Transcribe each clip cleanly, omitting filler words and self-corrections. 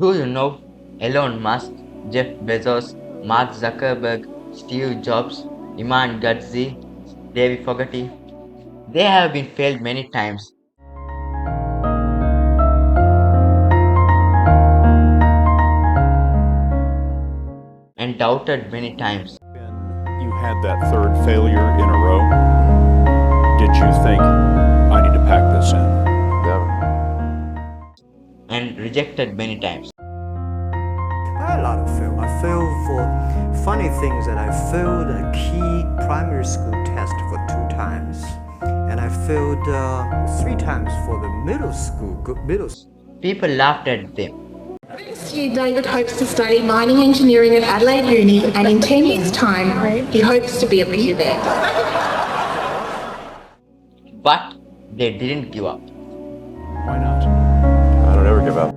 Do you know Elon Musk, Jeff Bezos, Mark Zuckerberg, Steve Jobs, Iman Gadzhi, David Fogarty? They have been failed many times and doubted many times When you had that third failure in a row, did you think, I need to pack this in? Never. and rejected many times. I had a lot of fail. I failed for funny things that I failed a key primary school test for 2 times. And I failed 3 times for the middle school. People laughed at them. This year, David hopes to study mining engineering at Adelaide Uni, and in 10 years' time, he hopes to be a millionaire. But they didn't give up. Why not? I don't ever give up.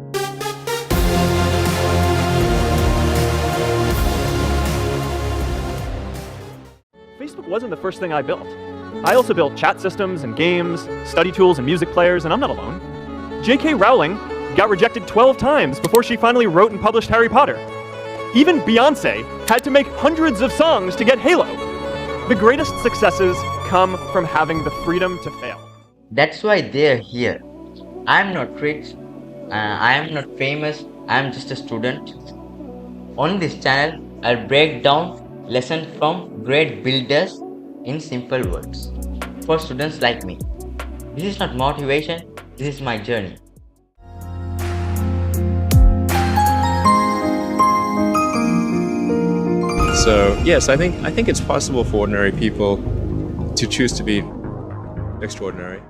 Facebook wasn't the first thing I built. I also built chat systems and games, study tools and music players, and I'm not alone. J.K. Rowling got rejected 12 times before she finally wrote and published Harry Potter. Even Beyoncé had to make hundreds of songs to get Halo. The greatest successes come from having the freedom to fail. That's why they're here. I'm not rich, I am not famous, I'm just a student. On this channel, I'll break down lessons from great builders in simple words for students like me. This is not motivation, this is my journey. So yes, I think it's possible for ordinary people to choose to be extraordinary.